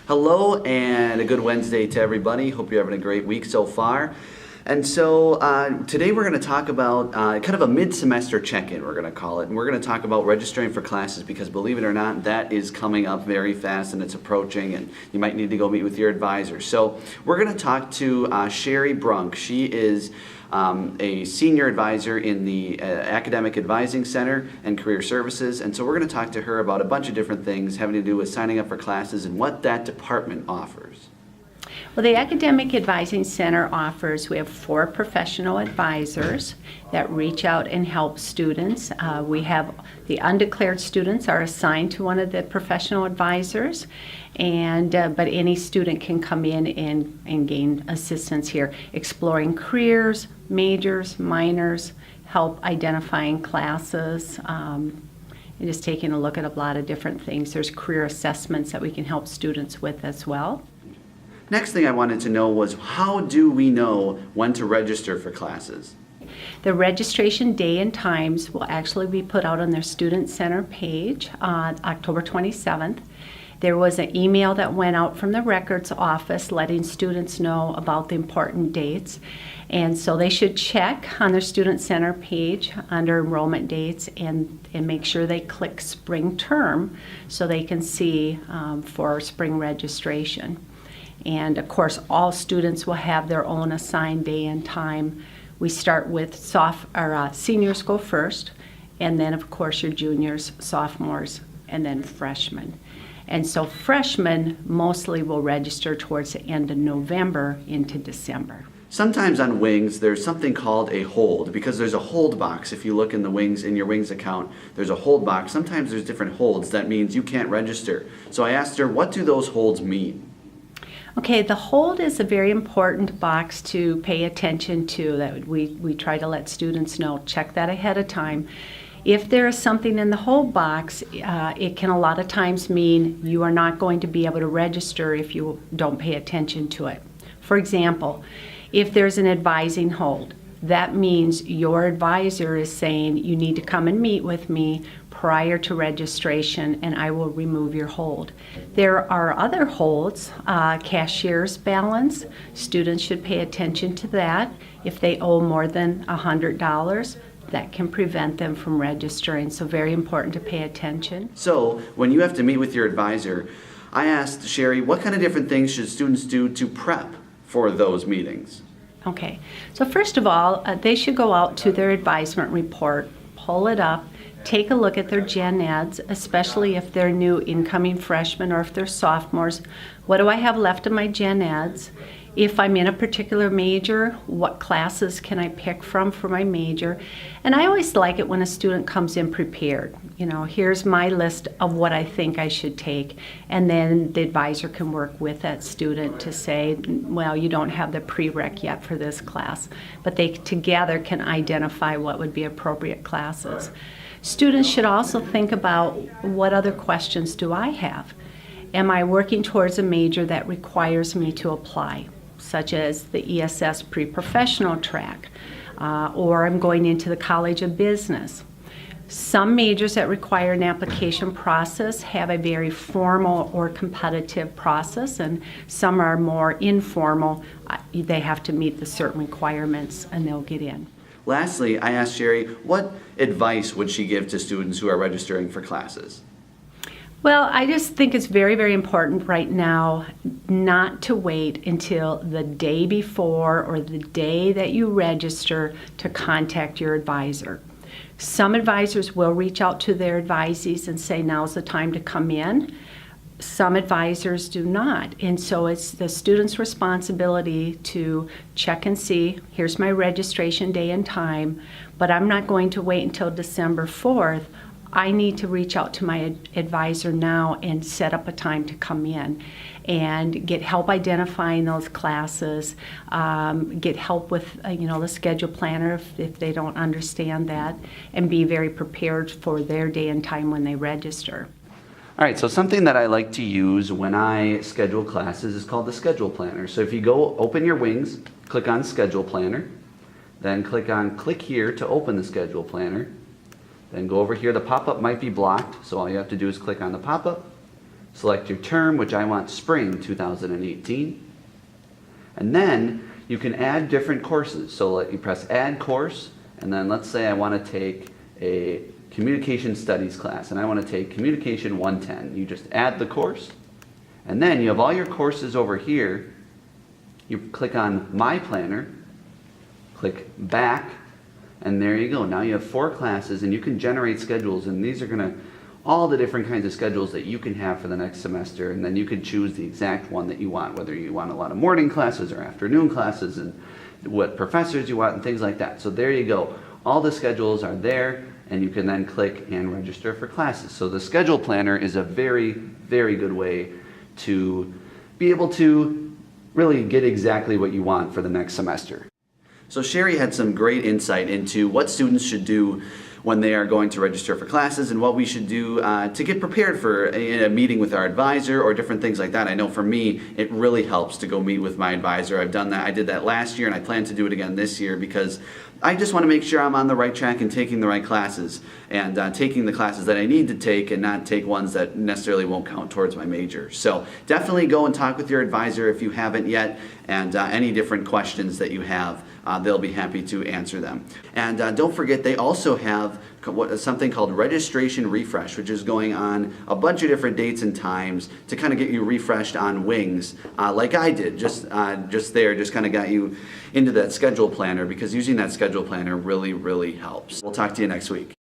Hello and a good Wednesday to everybody. Hope you're having a great week so far. And so today we're going to talk about kind of a mid-semester check-in, we're going to call it. And we're going to talk about registering for classes because believe it or not, that is coming up very fast and it's approaching and you might need to go meet with your advisor. So we're going to talk to Sherry Brunk. She is a senior advisor in the Academic Advising Center and Career Services. And so we're going to talk to her about a bunch of different things having to do with signing up for classes and what that department offers. Well, the Academic Advising Center offers, we have 4 professional advisors that reach out and help students. We have the undeclared students are assigned to one of the professional advisors, and but any student can come in and gain assistance here, exploring careers, majors, minors, help identifying classes, and just taking a look at a lot of different things. There's career assessments that we can help students with as well. Next thing I wanted to know was how do we know when to register for classes? The registration day and times will actually be put out on their Student Center page on October 27th. There was an email that went out from the records office letting students know about the important dates. And so they should check on their Student Center page under enrollment dates and make sure they click spring term so they can see for spring registration. And of course, all students will have their own assigned day and time. We start with seniors go first, and then of course your juniors, sophomores, and then freshmen. And so freshmen mostly will register towards the end of November into December. Sometimes on wings there's something called a hold because there's a hold box. If you look in the wings, in your wings account, there's a hold box. Sometimes there's different holds. That means you can't register. So I asked her, what do those holds mean? Okay, the hold is a very important box to pay attention to that we try to let students know. Check that ahead of time. If there is something in the hold box, it can a lot of times mean you are not going to be able to register if you don't pay attention to it. For example, if there's an advising hold, that means your advisor is saying you need to come and meet with me prior to registration and I will remove your hold. There are other holds, cashier's balance. Students should pay attention to that. If they owe more than $100, that can prevent them from registering. So very important to pay attention. So when you have to meet with your advisor, I asked Sherry, what kind of different things should students do to prep for those meetings? Okay, so first of all, they should go out to their advisement report, pull it up, take a look at their gen eds, especially if they're new incoming freshmen or if they're sophomores. What do I have left of my gen eds? If I'm in a particular major, what classes can I pick from for my major? And I always like it when a student comes in prepared. You know, here's my list of what I think I should take. And then the advisor can work with that student to say, well, you don't have the prereq yet for this class. But they together can identify what would be appropriate classes. Students should also think about what other questions do I have? Am I working towards a major that requires me to apply, such as the ESS pre-professional track, or I'm going into the College of Business. Some majors that require an application process have a very formal or competitive process, and some are more informal. They have to meet the certain requirements and they'll get in. Lastly, I asked Sherry, what advice would she give to students who are registering for classes? Well, I just think it's very, very important right now not to wait until the day before or the day that you register to contact your advisor. Some advisors will reach out to their advisees and say, now's the time to come in. Some advisors do not. And so it's the student's responsibility to check and see, here's my registration day and time, but I'm not going to wait until December 4th. I need to reach out to my advisor now and set up a time to come in and get help identifying those classes, get help with the schedule planner if they don't understand that, and be very prepared for their day and time when they register. All right, so something that I like to use when I schedule classes is called the schedule planner. So if you go open your wings, click on schedule planner, then click on click here to open the schedule planner. Then go over here. The pop-up might be blocked, so all you have to do is click on the pop-up, Select your term, which I want spring 2018. And then you can add different courses. So you press add course, and then let's say I want to take a communication studies class, and I want to take communication 110. You just add the course, and then you have all your courses over here. You click on My Planner, click Back, and there you go. Now you have 4 classes, and you can generate schedules, and these are going to all the different kinds of schedules that you can have for the next semester, and then you can choose the exact one that you want, whether you want a lot of morning classes or afternoon classes, and what professors you want, and things like that. So there you go. All the schedules are there, and you can then click and register for classes. So the schedule planner is a very, very good way to be able to really get exactly what you want for the next semester. So Sherry had some great insight into what students should do when they are going to register for classes, and what we should do to get prepared for a meeting with our advisor or different things like that. I know for me, it really helps to go meet with my advisor. I've done that. I did that last year, and I plan to do it again this year because I just want to make sure I'm on the right track and taking the right classes, and taking the classes that I need to take and not take ones that necessarily won't count towards my major. So definitely go and talk with your advisor if you haven't yet, and any different questions that you have, they'll be happy to answer them. And don't forget, they also have something called registration refresh, which is going on a bunch of different dates and times to kind of get you refreshed on wings, like I did. Just kind of got you into that schedule planner, because using that schedule planner really, really helps. We'll talk to you next week.